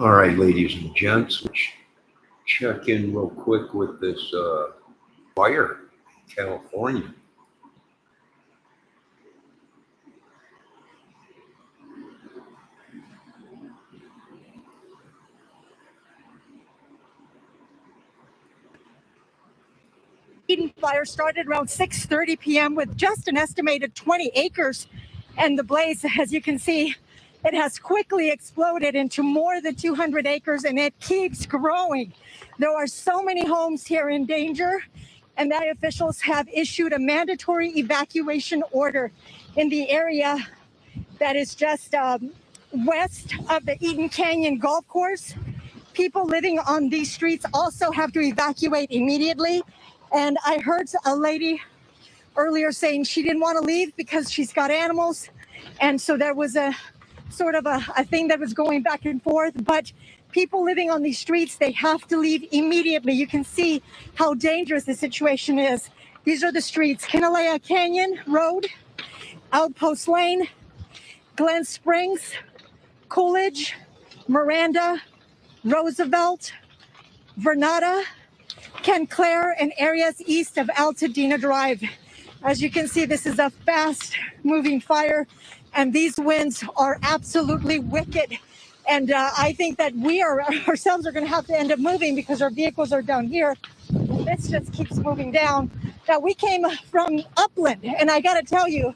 All right, ladies and gents, check in real quick with this fire in California. Eden fire started around 6:30 p.m. with just an estimated 20 acres. And the blaze, as you can see, it has quickly exploded into more than 200 acres and it keeps growing. There are so many homes here in danger, and that officials have issued a mandatory evacuation order in the area that is just west of the Eden Canyon Golf Course. People living on these streets also have to evacuate immediately. And I heard a lady earlier saying she didn't want to leave because she's got animals. And so there was a sort of a thing that was going back and forth. But people living on these streets, they have to leave immediately. You can see how dangerous the situation is. These are the streets: Kinalea Canyon Road, Outpost Lane, Glen Springs, Coolidge, Miranda, Roosevelt, Vernada, Canclair, and areas east of Altadena Drive. As you can see, this is a fast moving fire, and these winds are absolutely wicked. And I think that we ourselves are going to have to end up moving because our vehicles are down here. This just keeps moving down. Now, we came from upland, and I got to tell you,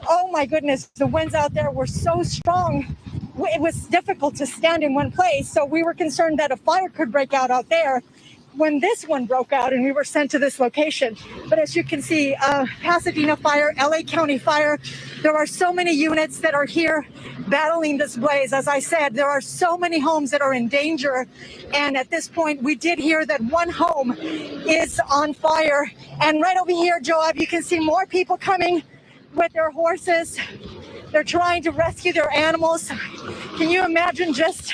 oh my goodness, the winds out there were so strong. It was difficult to stand in one place. So we were concerned that a fire could break out there when this one broke out, and we were sent to this location. But as you can see, Pasadena fire, LA County fire, there are so many units that are here battling this blaze. As I said, there are so many homes that are in danger. And at this point, we did hear that one home is on fire. And right over here, Joab, you can see more people coming with their horses. They're trying to rescue their animals. Can you imagine just,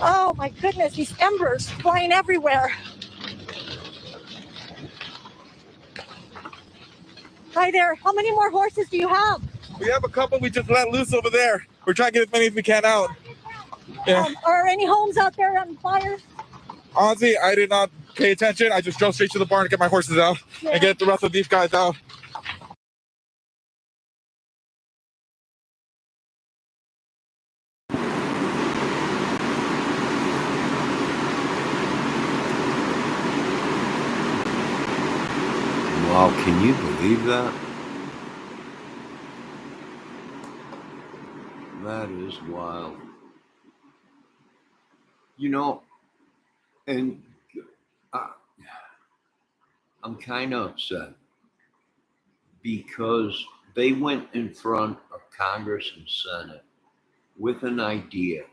oh my goodness, these embers flying everywhere. Hi there, how many more horses do you have? We have a couple we just let loose over there. We're trying to get as many as we can out. Yeah. Are any homes out there on fire? Honestly, I did not pay attention. I just drove straight to the barn to get my horses out and get the rest of these guys out. Wow, can you believe that? That is wild. You know, and I'm kind of upset because they went in front of Congress and Senate with an idea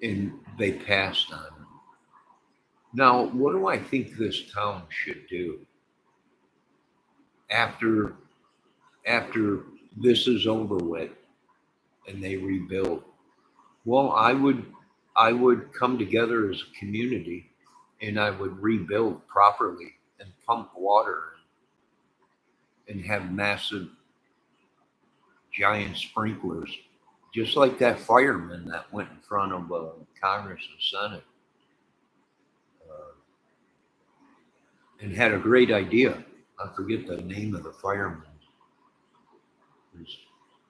and they passed on it. Now, what do I think this town should do after this is over with and they rebuild? Well, I would come together as a community and I would rebuild properly and pump water and have massive giant sprinklers, just like that fireman that went in front of Congress and Senate. And had a great idea. I forget the name of the fireman.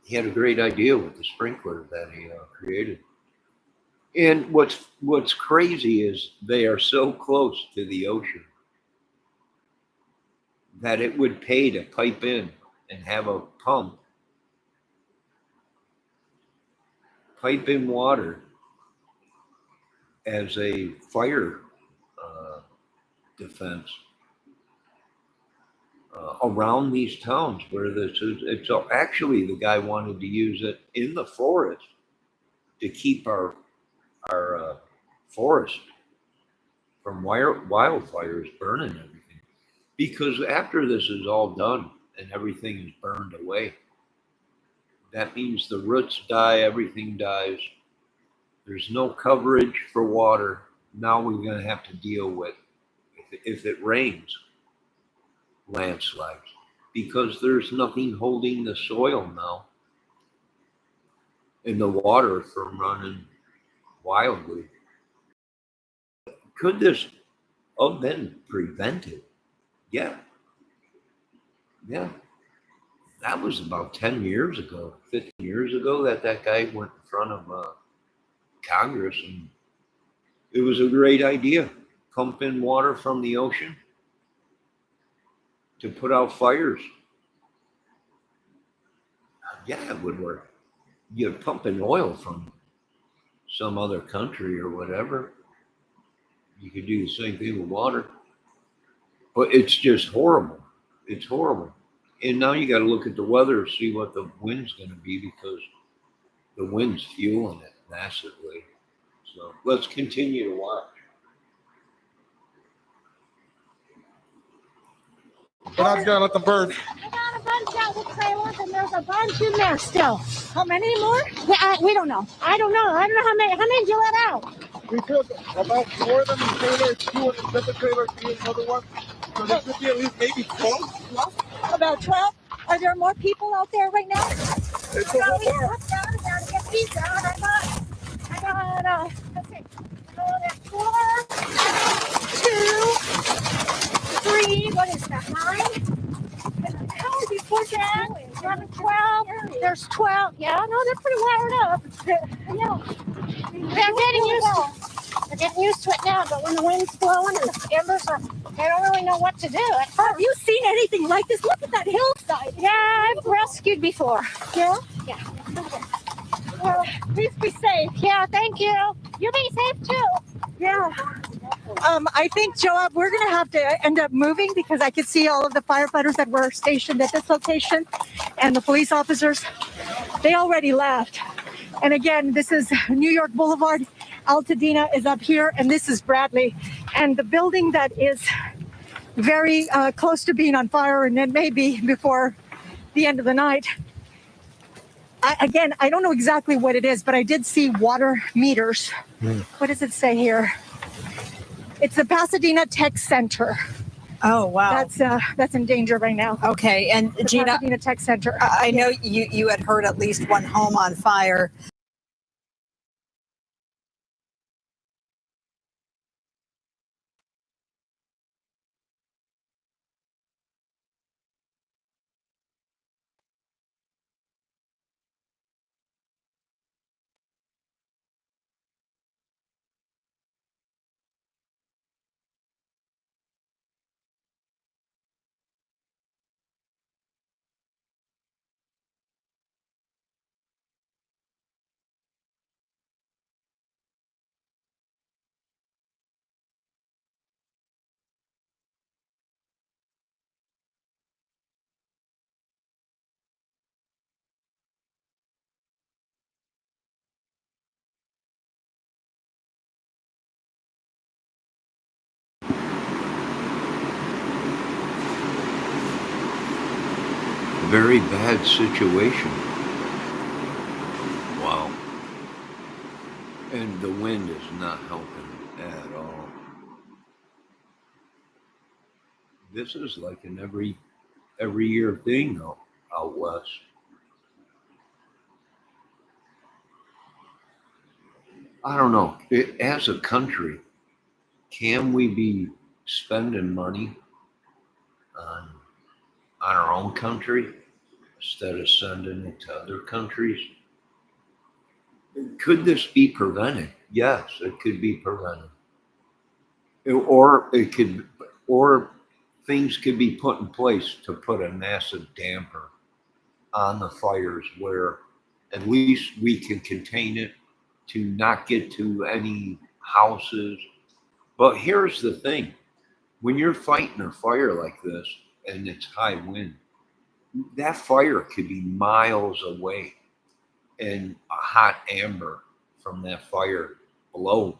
He had a great idea with the sprinkler that he created. And what's crazy is they are so close to the ocean that it would pay to pipe in and have a pump, pipe in water as a fire defense. Around these towns where this is, it's actually the guy wanted to use it in the forest to keep our forest from wildfires burning everything. Because after this is all done and everything is burned away, that means the roots die, everything dies. There's no coverage for water. Now we're going to have to deal with, if it rains, landslides, because there's nothing holding the soil now. and the water from running wildly. Could this have been prevented? Yeah, yeah. That was about 10 years ago, 15 years ago that guy went in front of Congress, and it was a great idea. Pump in water from the ocean to put out fires. Yeah, it would work. You're pumping oil from some other country or whatever. You could do the same thing with water, but it's just horrible. It's horrible. And now you got to look at the weather, see what the wind's going to be, because the wind's fueling it massively. So let's continue to watch. We're not just gonna let them burn. I got a bunch out with trailers, and there's a bunch in there still. How many more? Yeah, we don't know. I don't know how many. How many did you let out? We took about 4 of them in trailers, 2 in the different trailers, 3 in another one. So there should be at least maybe 12. About 12. Are there more people out there right now? It's I gotta get these out. I got, let's see. There's 4, 2, 3, what is that, 9? How are these 14? 11, 12. There's 12. Yeah, no, they're pretty wired up. Yeah. They're getting used to it now, but when the wind's blowing and the embers are, they don't really know what to do. Have you seen anything like this? Look at that hillside. Yeah, I've rescued before. Yeah? Yeah. Well, please be safe. Yeah, thank you. You be safe too. Yeah. I think, Joab, we're going to have to end up moving because I could see all of the firefighters that were stationed at this location and the police officers. They already left. And again, this is New York Boulevard. Altadena is up here, and this is Bradley. And the building that is very close to being on fire, and it may be before the end of the night. I don't know exactly what it is, but I did see water meters. What does it say here? It's the Pasadena Tech Center. Oh, wow. That's in danger right now. Okay. And The Gina, Pasadena Tech Center. I know you had heard at least one home on fire. Very bad situation. Wow. And the wind is not helping at all. This is like an every year thing though, out west. I don't know. As a country, can we be spending money on our own country instead of sending it to other countries? Could this be prevented? Yes, it could be prevented. Or things could be put in place to put a massive damper on the fires where at least we can contain it to not get to any houses. But here's the thing. When you're fighting a fire like this and it's high wind, that fire could be miles away, and a hot amber from that fire below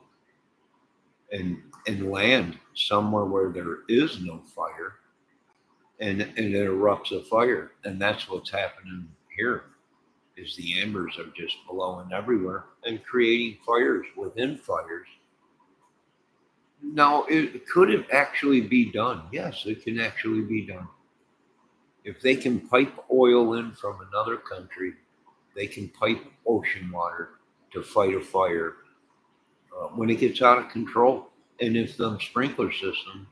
and land somewhere where there is no fire, and it erupts a fire. And that's what's happening here, is the embers are just blowing everywhere and creating fires within fires. Now, could it actually be done? Yes, it can actually be done. If they can pipe oil in from another country They can pipe ocean water to fight a fire when it gets out of control. And if them sprinkler systems,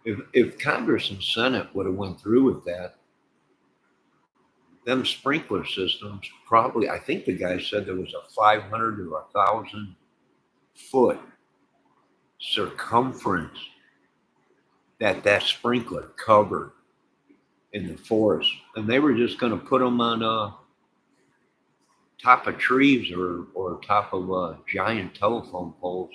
if Congress and Senate would have went through with that, them sprinkler systems probably, I think the guy said there was a 500 to 1,000 foot circumference that sprinkler covered in the forest. And they were just going to put them on top of trees or top of giant telephone poles.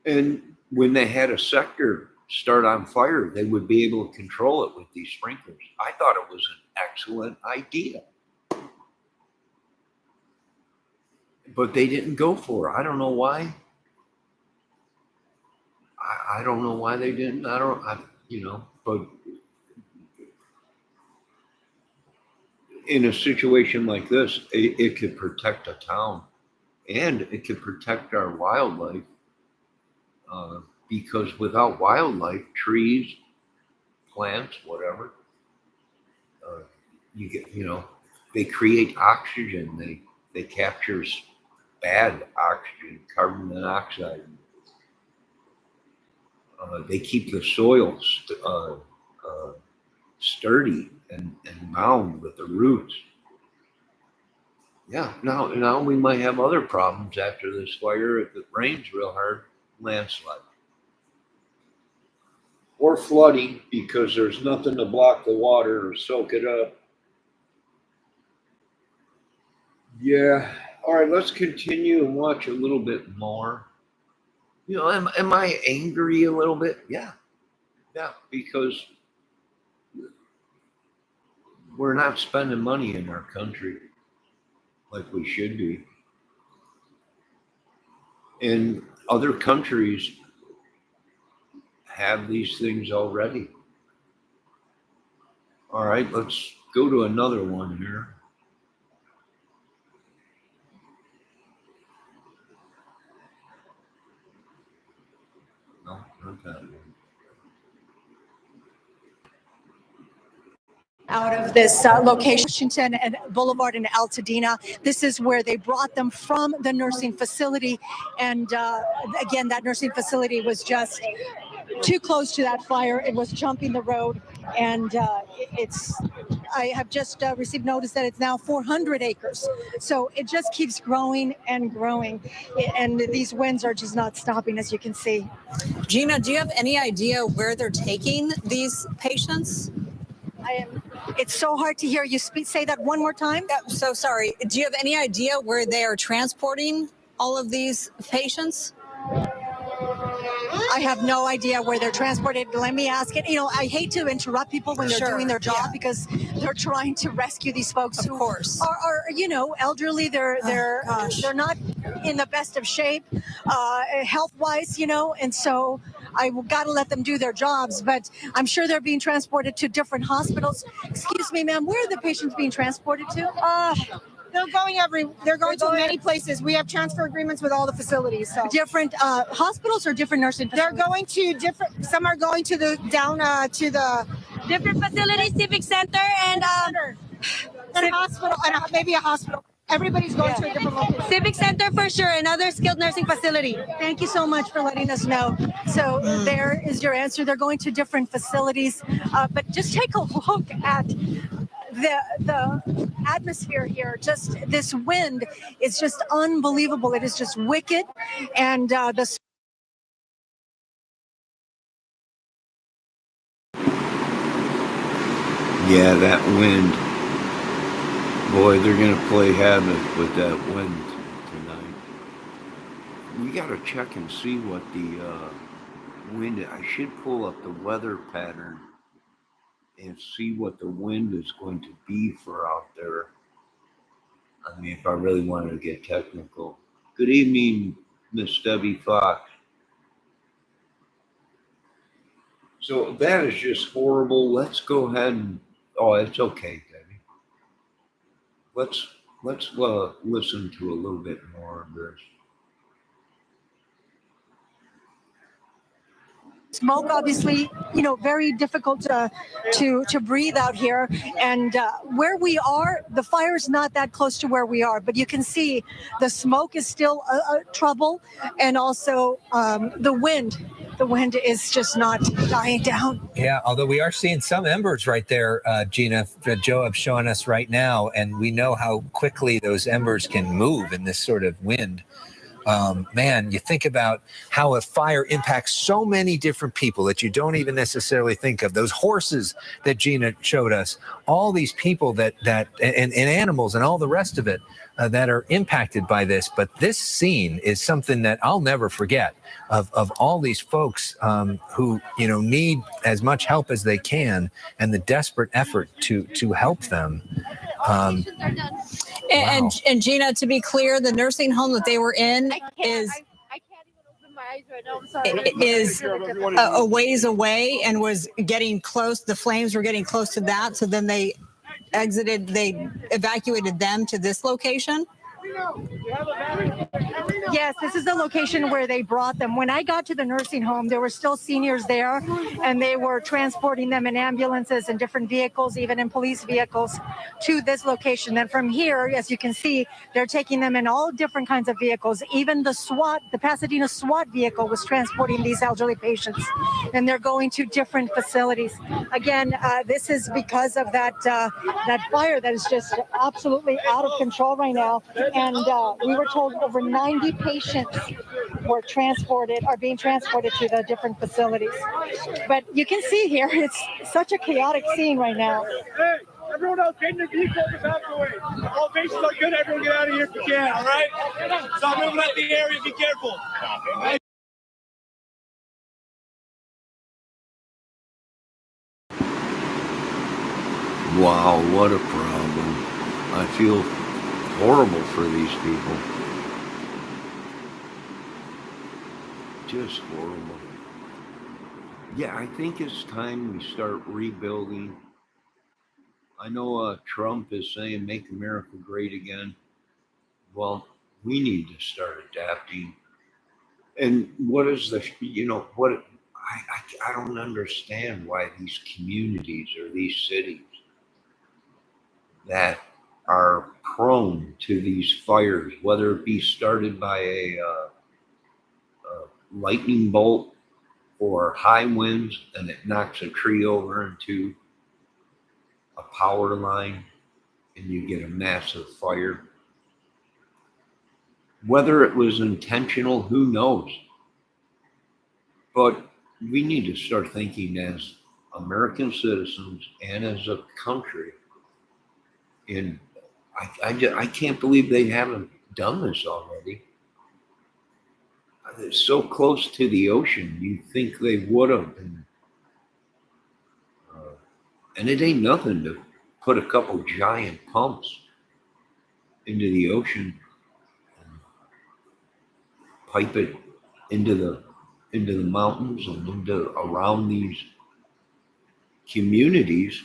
And when they had a sector start on fire, they would be able to control it with these sprinklers. I thought it was an excellent idea. But they didn't go for it. I don't know why. I don't know why they didn't. But in a situation like this, it could protect a town and it could protect our wildlife. Because without wildlife, trees, plants, whatever, they create oxygen. They capture bad oxygen, carbon monoxide. They keep the soil sturdy and bound with the roots. Yeah, now we might have other problems after this fire if it rains real hard, landslide. Or flooding because there's nothing to block the water or soak it up. Yeah. All right, let's continue and watch a little bit more. Am I angry a little bit? Yeah, because we're not spending money in our country like we should be. And other countries have these things already. All right, let's go to another one here. No, not that one. Out of this location, Washington and Boulevard in Altadena. This is where they brought them from the nursing facility. And again, that nursing facility was just too close to that fire. It was jumping the road. And I have just received notice that it's now 400 acres. So it just keeps growing and growing. And these winds are just not stopping, as you can see. Gina, do you have any idea where they're taking these patients? It's so hard to hear you say that one more time. So sorry. Do you have any idea where they are transporting all of these patients? I have no idea where they're transported. Let me ask it. I hate to interrupt people when they're doing their job because they're trying to rescue these folks Of course. are elderly. They're not in the best of shape, health wise, and so I got to let them do their jobs. But I'm sure they're being transported to different hospitals. Excuse me, ma'am. Where are the patients being transported to? They're going to many places. We have transfer agreements with all the facilities. So Different hospitals or different nursing facilities? they're going to different. Some are going to the different facilities, civic center, and hospital, and maybe a hospital. Everybody's going to a different location. civic center for sure, another skilled nursing facility. Thank you so much for letting us know. So there is your answer. They're going to different facilities, but just take a look at the atmosphere here. Just this wind is just unbelievable. It is just wicked, and the Yeah, that wind. Boy, they're going to play havoc with that wind tonight. We got to check and see what the wind is. I should pull up the weather pattern and see what the wind is going to be for out there. I mean, if I really wanted to get technical. Good evening, Miss Debbie Fox. So that is just horrible. Let's go ahead and, it's okay, Debbie. Let's listen to a little bit more of this. smoke, obviously, very difficult to breathe out here. And where we are, the fire's not that close to where we are, but you can see the smoke is still trouble, and also the wind. The wind is just not dying down. Yeah, although we are seeing some embers right there, Gina, that Joab's showing us right now, and we know how quickly those embers can move in this sort of wind. Man, you think about how a fire impacts so many different people that you don't even necessarily think of. Those horses that Gina showed us, all these people that and animals and all the rest of it that are impacted by this. But this scene is something that I'll never forget of all these folks who need as much help as they can, and the desperate effort to help them. Wow. And Gina, to be clear, the nursing home that they were in is a ways away and was getting close. The flames were getting close to that. So then they evacuated them to this location. Yes, this is the location where they brought them. When I got to the nursing home, there were still seniors there, and they were transporting them in ambulances and different vehicles, even in police vehicles, to this location. And from here, as you can see, they're taking them in all different kinds of vehicles. Even the Pasadena SWAT vehicle was transporting these elderly patients, and they're going to different facilities. Again, this is because of that fire that is just absolutely out of control right now. And we were told over 90 patients are being transported to the different facilities. But you can see here, it's such a chaotic scene right now. Hey, everyone else, get in your vehicle and evacuate. All patients are good. Everyone get out of here if you can, all right? Stop moving out the area. Be careful. Wow, what a problem. I feel horrible for these people. Just horrible. Yeah, I think it's time we start rebuilding. I know Trump is saying make America great again. Well, we need to start adapting. And what is I don't understand why these communities or these cities that are prone to these fires, whether it be started by a lightning bolt or high winds and it knocks a tree over into a power line and you get a massive fire. Whether it was intentional, who knows? But we need to start thinking as American citizens and as a country. And I can't believe they haven't done this already. It's so close to the ocean. You think they would have been. And it ain't nothing to put a couple giant pumps into the ocean and pipe it into the mountains and into around these communities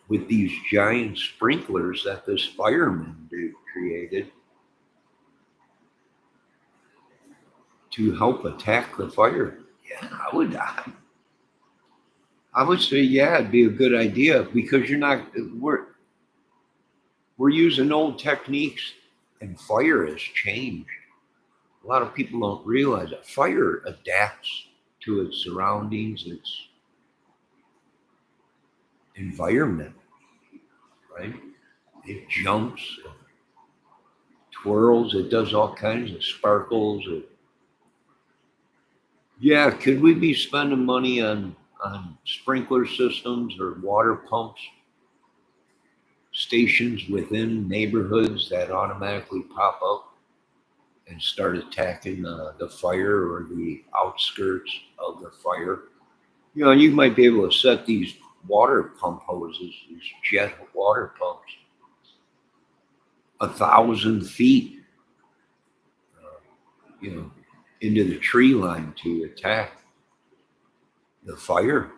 with these giant sprinklers that this fireman dude created to help attack the fire. Yeah, I would say, yeah, it'd be a good idea because we're using old techniques and fire has changed. A lot of people don't realize that fire adapts to its surroundings, its environment, right? It jumps, it twirls, it does all kinds of sparkles. Yeah, could we be spending money on sprinkler systems or water pumps, stations within neighborhoods that automatically pop up and start attacking the fire or the outskirts of the fire? And you might be able to set these water pump hoses, these jet water pumps, 1,000 feet, into the tree line to attack the fire.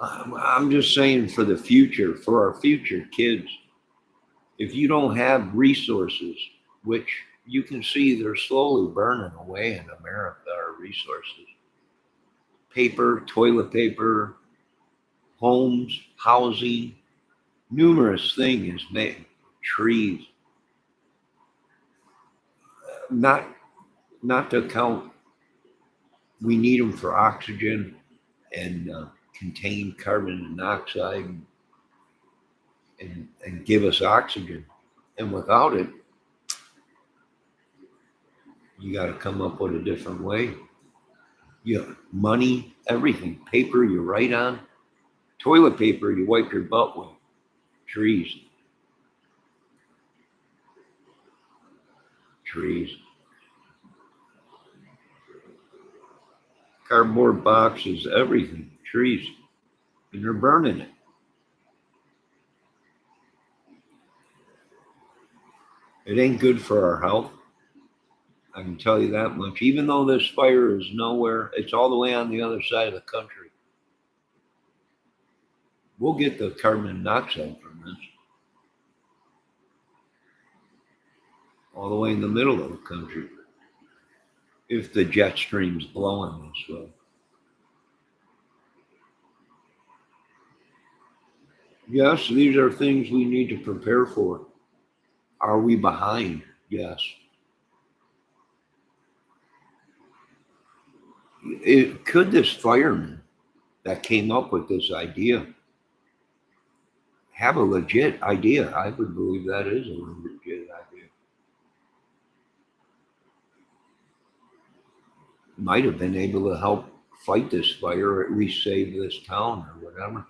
I'm just saying for the future, for our future kids, if you don't have resources, which you can see they're slowly burning away in America, our resources. paper, toilet paper, homes, housing, numerous things made, trees. Not to count, we need them for oxygen and contain carbon monoxide and give us oxygen. And without it, you got to come up with a different way. Money, everything, paper you write on, toilet paper you wipe your butt with, trees. Cardboard boxes, everything, trees, and they're burning it. It ain't good for our health. I can tell you that much. Even though this fire is nowhere, it's all the way on the other side of the country. We'll get the carbon monoxide from this. All the way in the middle of the country. If the jet stream's blowing this way. Yes, these are things we need to prepare for. Are we behind? Yes. Could this fireman that came up with this idea have a legit idea? I would believe that is a legit idea. Might have been able to help fight this fire or at least save this town or whatever.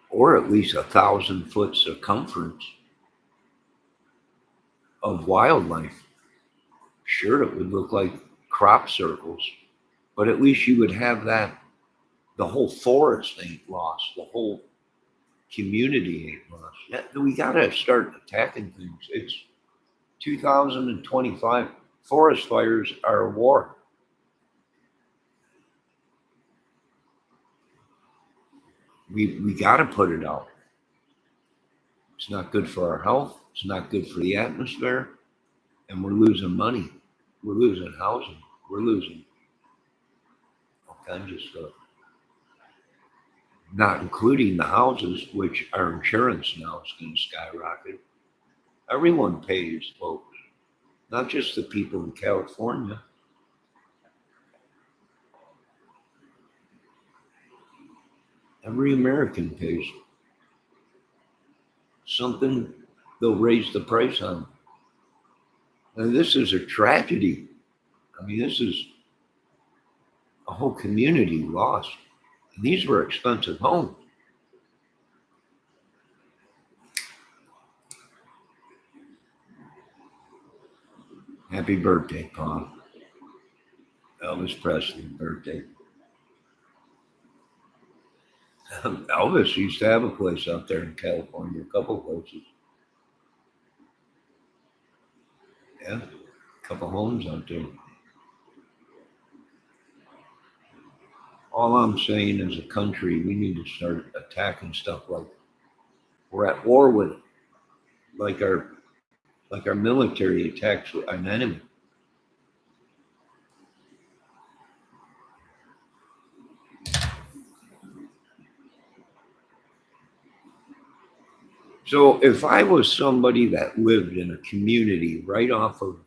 Or at least 1,000-foot circumference of wildlife. Sure, it would look like crop circles, but at least you would have that. The whole forest ain't lost. The whole community ain't lost. Yeah, we got to start attacking things. It's 2025. Forest fires are a war. We got to put it out. It's not good for our health. It's not good for the atmosphere. And we're losing money. We're losing housing. We're losing all kinds of stuff. Not including the houses, which our insurance now is going to skyrocket. Everyone pays, folks. Not just the people in California. Every American pays. Something they'll raise the price on. And this is a tragedy. I mean, this is a whole community lost. And these were expensive homes. Happy birthday, Paul. Elvis Presley birthday. Elvis used to have a place out there in California, a couple places. Yeah, a couple homes out there. All I'm saying as a country, we need to start attacking stuff like we're at war with it. Like our military attacks an enemy. So if I was somebody that lived in a community right off of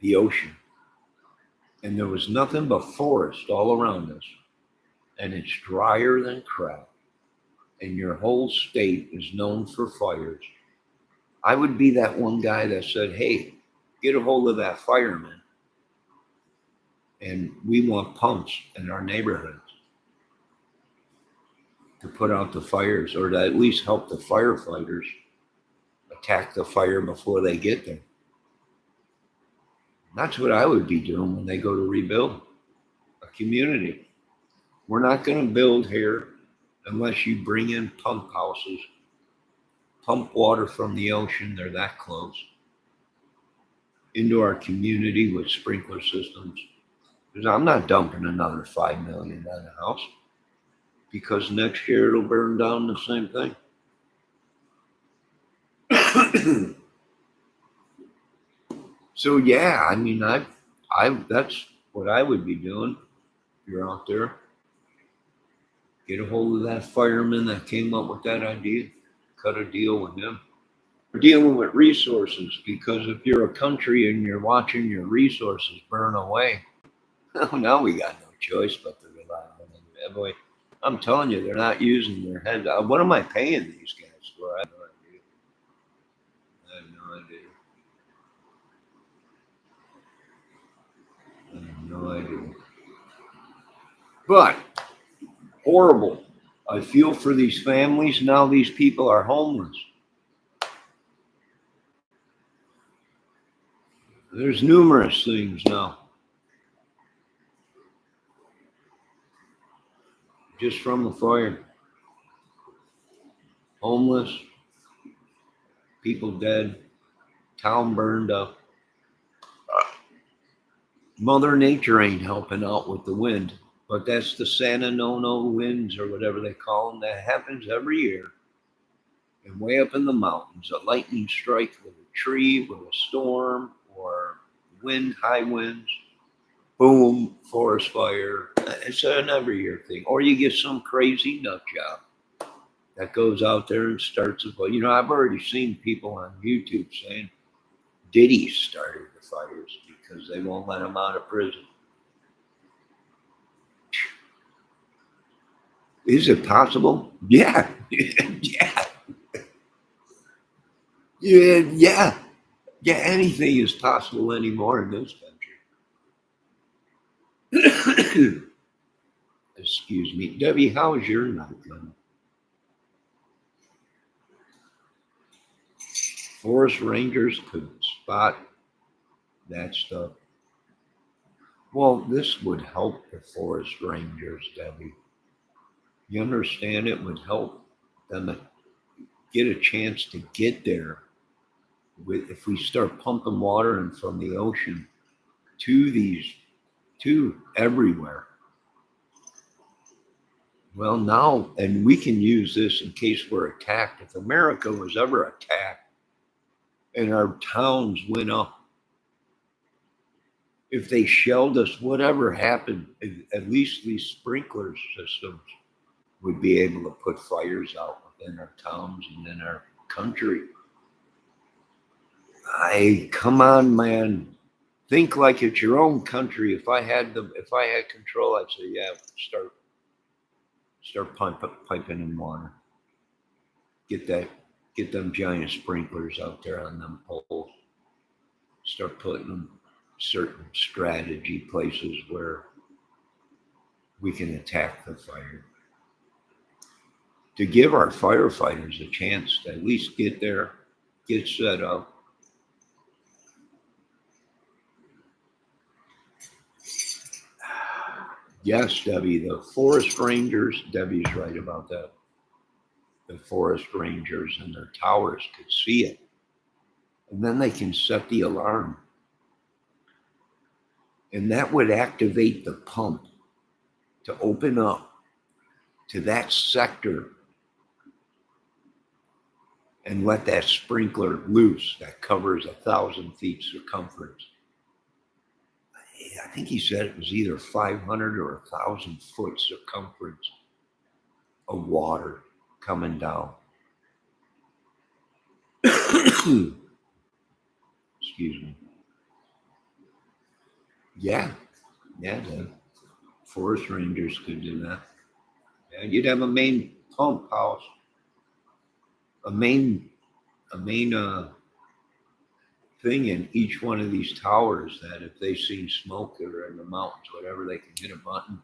the ocean, and there was nothing but forest all around us, and it's drier than crap, and your whole state is known for fires, I would be that one guy that said, hey, get a hold of that fireman, and we want pumps in our neighborhoods to put out the fires, or to at least help the firefighters attack the fire before they get there. That's what I would be doing when they go to rebuild a community. We're not going to build here unless you bring in pump houses, pump water from the ocean, they're that close, into our community with sprinkler systems. Because I'm not dumping another $5 million on a house, because next year it'll burn down the same thing. So yeah, I mean, That's what I would be doing. If you're out there, get a hold of that fireman that came up with that idea. Cut a deal with him. We're dealing with resources because if you're a country and you're watching your resources burn away, now we got no choice but to rely on them. Boy, I'm telling you, they're not using their heads. What am I paying these guys for? I have no idea. I have no idea. I have no idea. But horrible. I feel for these families. Now these people are homeless. There's numerous things now. Just from the fire. Homeless, people dead, town burned up. Mother Nature ain't helping out with the wind, but that's the Santa Nono winds or whatever they call them. That happens every year. And way up in the mountains, a lightning strike with a tree, with a storm, or wind, high winds, boom, forest fire. It's an every year thing. Or you get some crazy nut job that goes out there and starts a fire. You know, I've already seen people on YouTube saying Diddy started the fires because they won't let him out of prison. Is it possible? Yeah. Yeah. Yeah. Anything is possible anymore in this country. Excuse me. Debbie, how is your night going? Forest rangers could spot that stuff. Well, this would help the forest rangers, Debbie. You understand it would help them get a chance to get there. If we start pumping water in from the ocean to everywhere. Well, now, and we can use this in case we're attacked. If America was ever attacked and our towns went up, if they shelled us, whatever happened, at least these sprinkler systems would be able to put fires out within our towns and in our country. Come on, man. Think like it's your own country. If I had control, I'd say, yeah, start piping in water. Get them giant sprinklers out there on them poles. Start putting them certain strategy places where we can attack the fire. To give our firefighters a chance to at least get there, get set up. Yes, Debbie, the forest rangers, Debbie's right about that. The forest rangers and their towers could see it. And then they can set the alarm. And that would activate the pump to open up to that sector and let that sprinkler loose that covers 1,000 feet circumference. I think he said it was either 500 or 1,000 foot circumference of water coming down. Excuse me. Yeah, the forest rangers could do that. And you'd have a main pump house, a main thing in each one of these towers that if they see smoke or in the mountains, whatever, they can hit a button.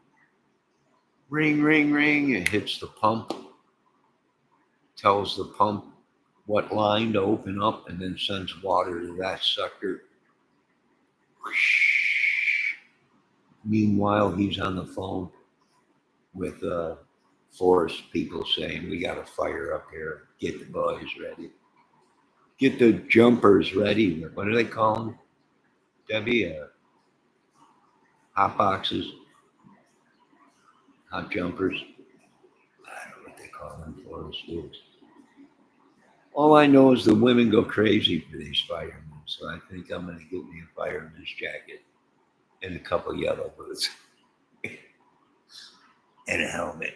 Ring, ring, ring. It hits the pump, tells the pump what line to open up, and then sends water to that sector. Meanwhile, he's on the phone with forest people saying, we got a fire up here. Get the boys ready. Get the jumpers ready. What do they call them, Debbie? Hot boxes, hot jumpers. I don't know what they call them, forest dudes. All I know is the women go crazy for these firemen. So I think I'm going to get me a fireman's jacket. and a couple yellow boots and a helmet.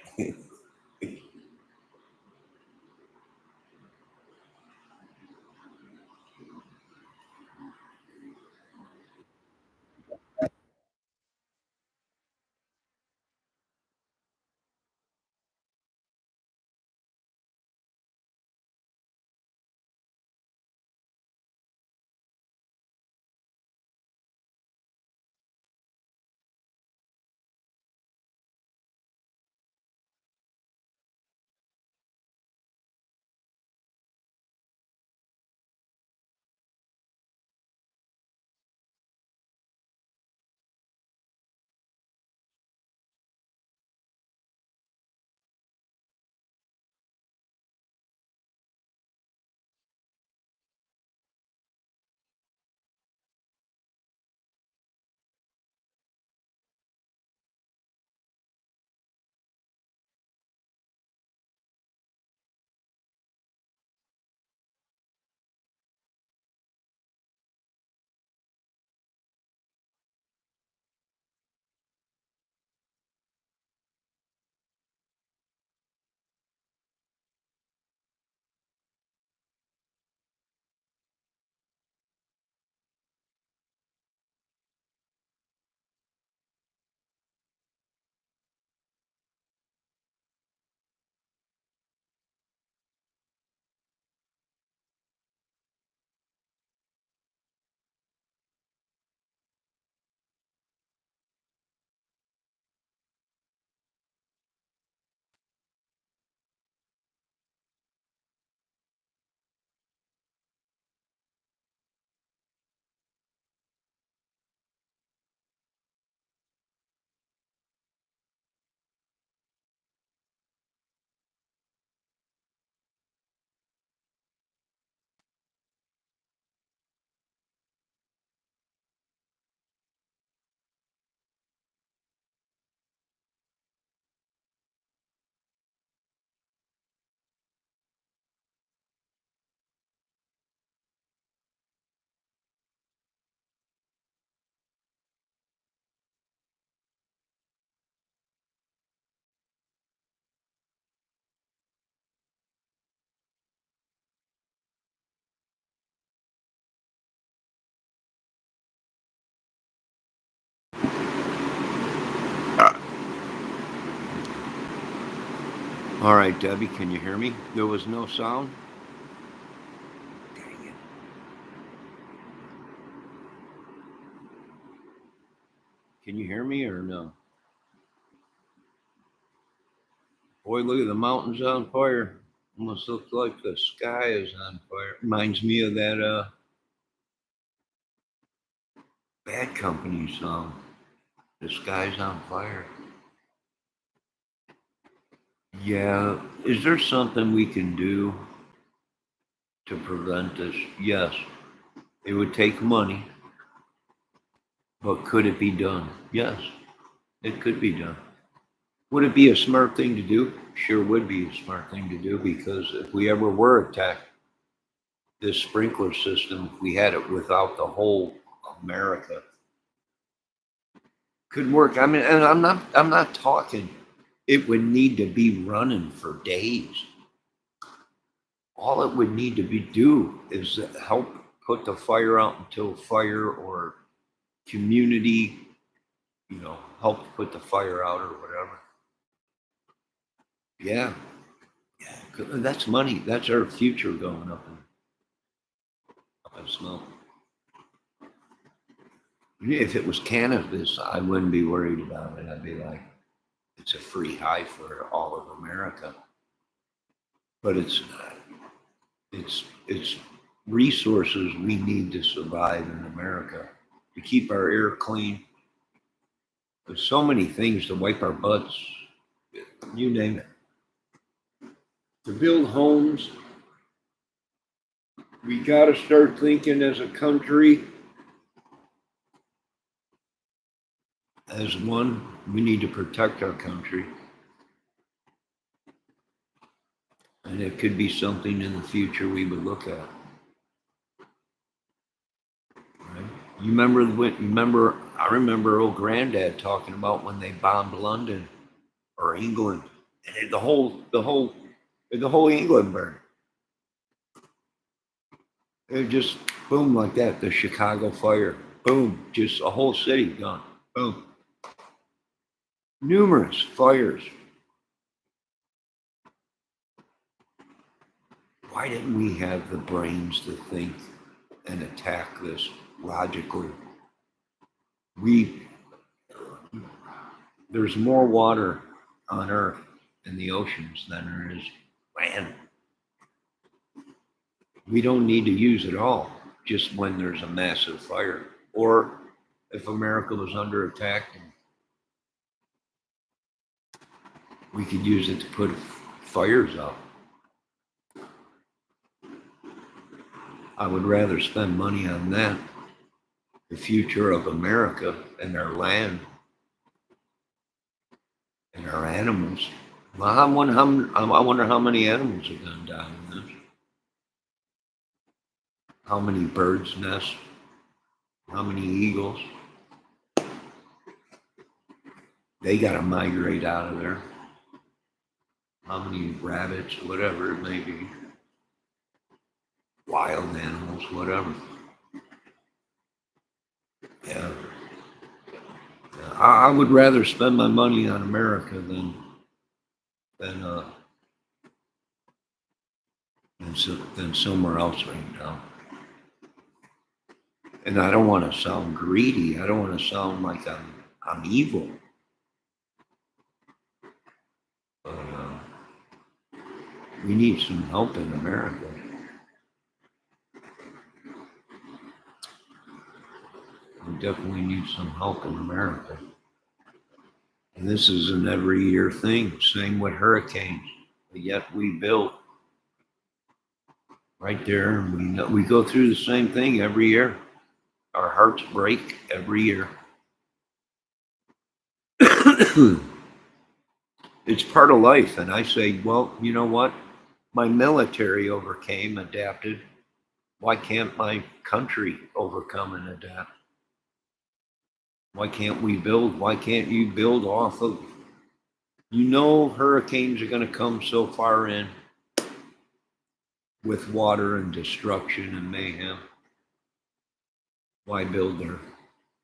All right, Debbie, can you hear me? There was no sound? Dang it. Can you hear me or no? Boy, look at the mountains on fire. Almost looks like the sky is on fire. Reminds me of that Bad Company song. The sky's on fire. Yeah, is there something we can do to prevent this? Yes. It would take money, but could it be done? Yes, it could be done. Would it be a smart thing to do? Sure would be a smart thing to do, because if we ever were attacked, this sprinkler system, if we had it without the whole America, could work. I mean, and I'm not talking, it would need to be running for days. All it would need to be do is help put the fire out until fire or community, help put the fire out or whatever. Yeah, yeah, that's money. That's our future going up in smoke. If it was cannabis, I wouldn't be worried about it. I'd be like, it's a free high for all of America. But it's resources we need to survive in America, to keep our air clean. There's so many things to wipe our butts, you name it. To build homes, we got to start thinking as a country, as one. We need to protect our country. And it could be something in the future we would look at. Right? You remember I remember old granddad talking about when they bombed London or England, and the whole England burned. It just boom like that. The Chicago fire, boom, just a whole city gone, boom. Numerous fires. Why didn't we have the brains to think and attack this logically? There's more water on Earth in the oceans than there is land. We don't need to use it all just when there's a massive fire or if America was under attack. We could use it to put fires out. I would rather spend money on that, the future of America and our land and our animals. Well, I wonder how many animals are going to die in this. How many birds' nests? How many eagles? They got to migrate out of there. How many rabbits, whatever it may be. Wild animals, whatever. Yeah. I would rather spend my money on America than somewhere else right now. And I don't want to sound greedy. I don't want to sound like I'm evil. But we need some help in America. We definitely need some help in America. And this is an every year thing. Same with hurricanes. But yet we build right there, and we go through the same thing every year. Our hearts break every year. It's part of life. And I say, well, you know what? My military overcame, adapted. Why can't my country overcome and adapt? Why can't we build? Why can't you build off of? You know, hurricanes are going to come so far in with water and destruction and mayhem. Why build there?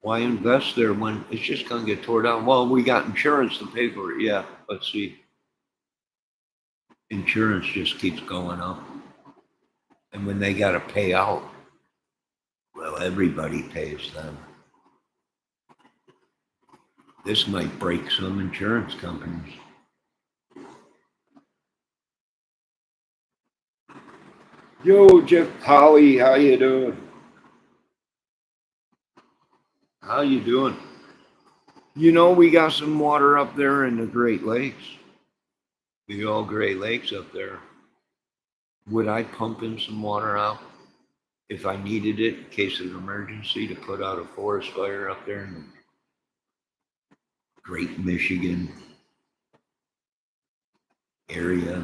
Why invest there when it's just going to get torn down? Well, we got insurance to pay for it. Yeah, let's see. Insurance just keeps going up. And when they got to pay out, well, everybody pays them. This might break some insurance companies. Yo, Jeff Polly, how you doing? How you doing? You know, we got some water up there in the Great Lakes. The old Great Lakes up there. Would I pump in some water out if I needed it in case of an emergency to put out a forest fire up there in the Great Michigan area?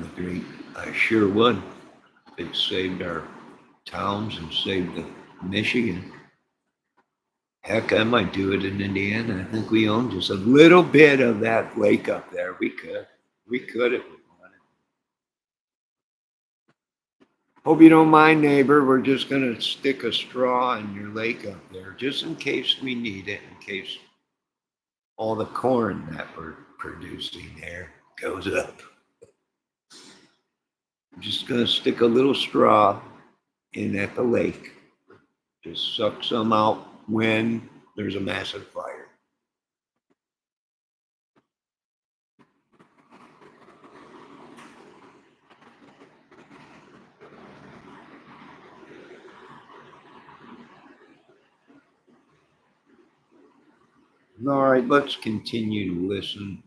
I sure would. It saved our towns and saved the Michigan. Heck, I might do it in Indiana. I think we own just a little bit of that lake up there. We could if we wanted. Hope you don't mind, neighbor. We're just gonna stick a straw in your lake up there, just in case we need it, in case all the corn that we're producing there goes up. I'm just gonna stick a little straw in at the lake. Just suck some out when there's a massive fire. All right, let's continue to listen.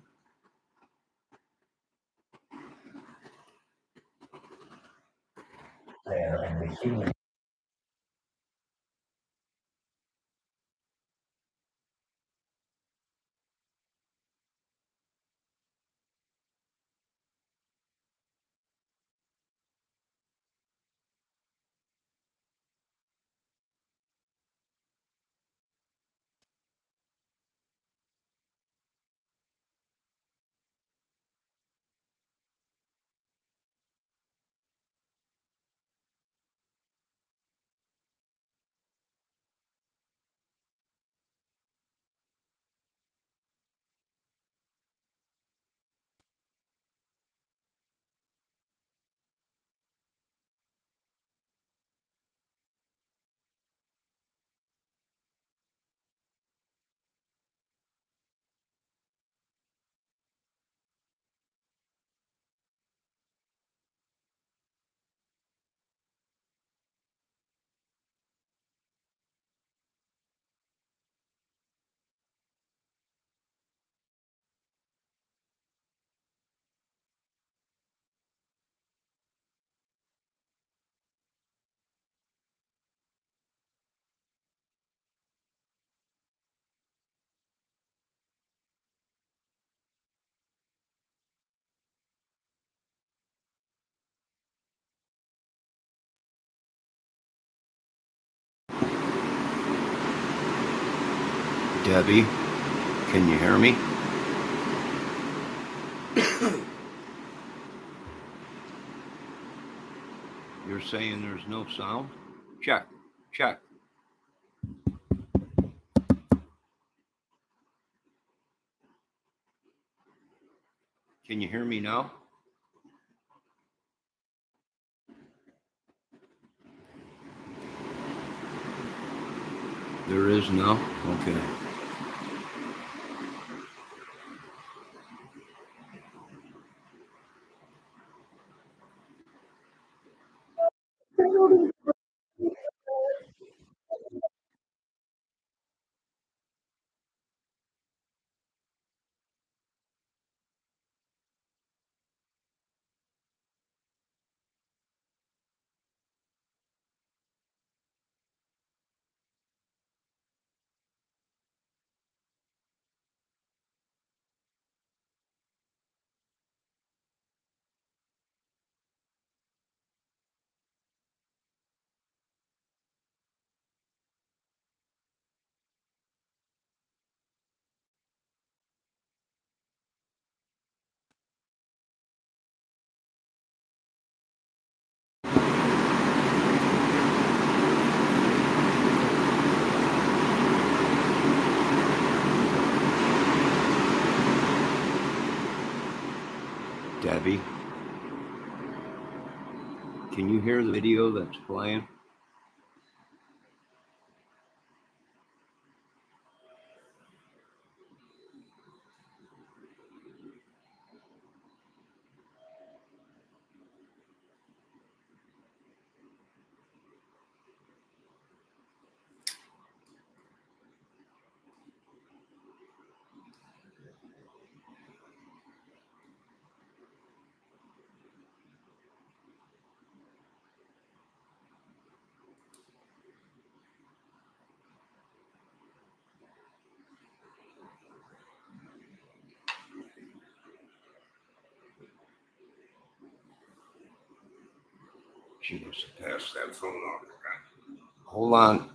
Debbie, can you hear me? You're saying there's no sound? Check, check. Can you hear me now? There is no? Okay. Debbie, can you hear the video that's playing? She must have passed that phone off. Hold on.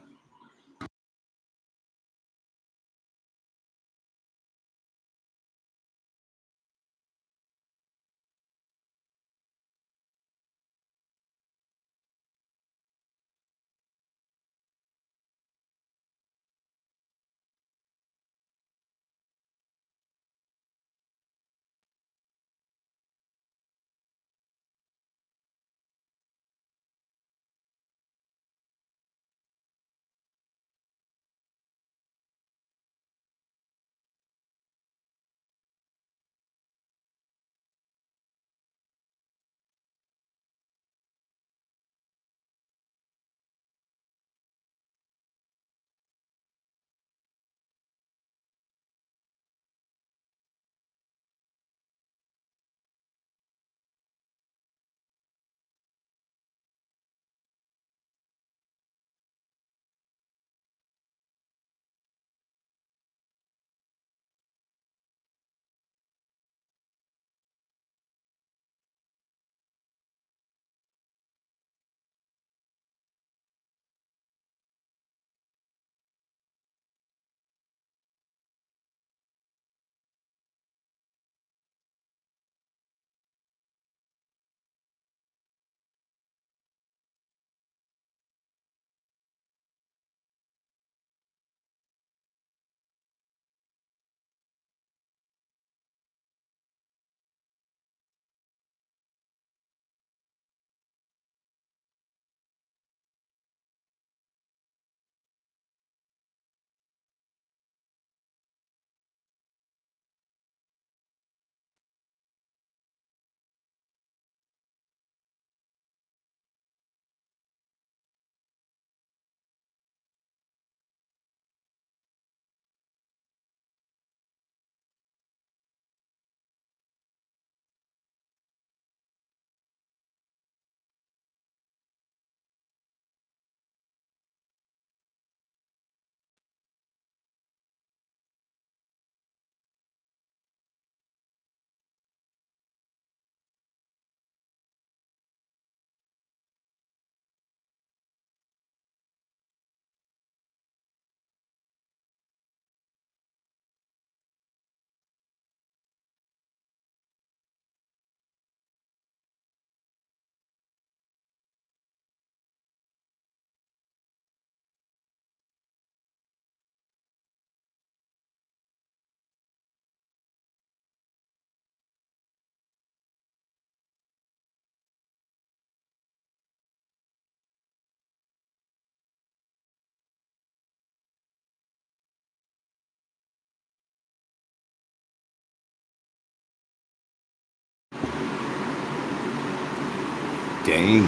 Dang.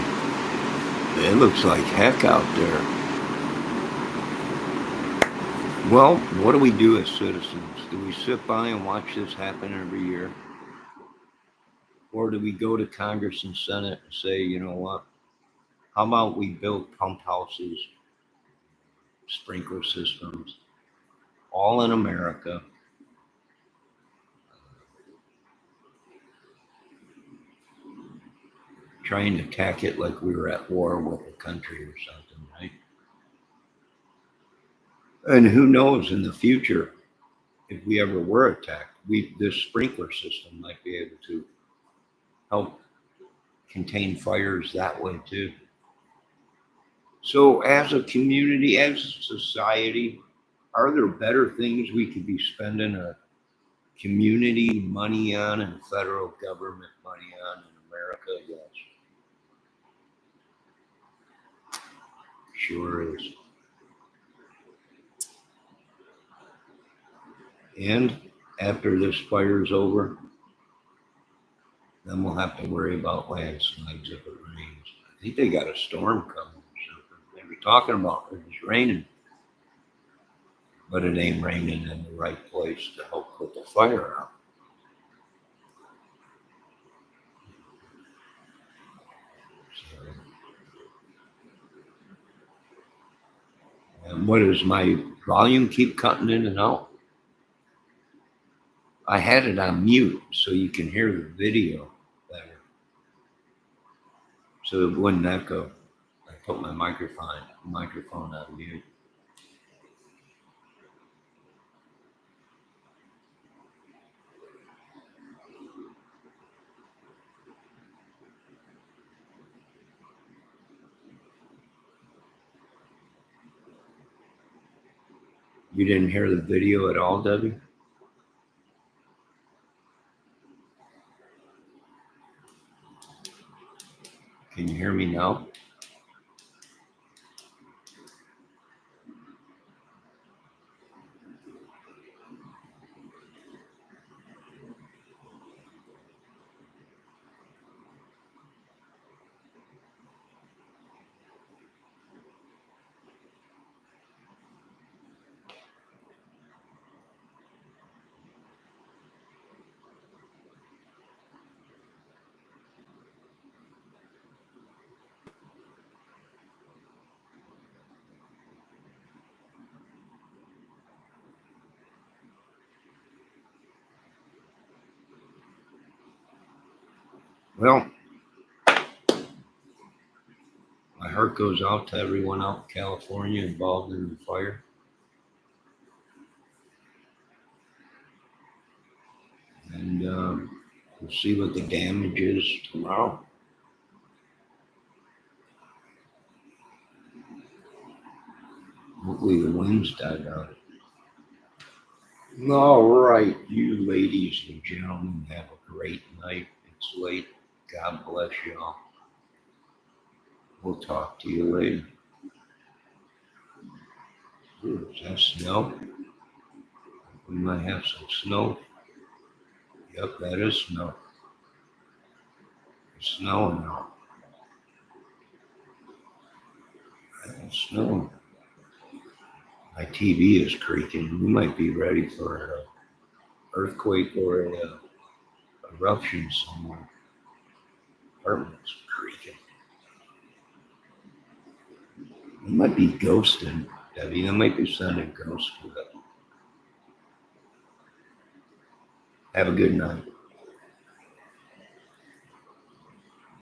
It looks like heck out there. Well, what do we do as citizens? Do we sit by and watch this happen every year? Or do we go to Congress and Senate and say, you know what? How about we build pump houses, sprinkler systems, all in America? Try and attack it like we were at war with a country or something, right? And who knows in the future, if we ever were attacked, this sprinkler system might be able to help contain fires that way too. So as a community, as a society, are there better things we could be spending our community money on and federal government money on in America? Yes. Sure is. And after this fire's over, then we'll have to worry about landslides if it rains. I think they got a storm coming or something. They were talking about it was raining, but it ain't raining in the right place to help put the fire out. So, and what is my volume keep cutting in and out? I had it on mute so you can hear the video better. So it wouldn't echo. I put my microphone on mute. You didn't hear the video at all, Debbie? Can you hear me now? Well, my heart goes out to everyone out in California involved in the fire. And we'll see what the damage is tomorrow. Hopefully the winds die down. All right, you ladies and gentlemen, have a great night. It's late. God bless y'all. We'll talk to you later. Ooh, is that snow? We might have some snow. Yep, that is snow. It's snowing now. It's snowing. My TV is creaking. We might be ready for an earthquake or a eruption somewhere. Apartment's creaking. It might be ghosting, Debbie. That might be sending ghosts to it. Have a good night.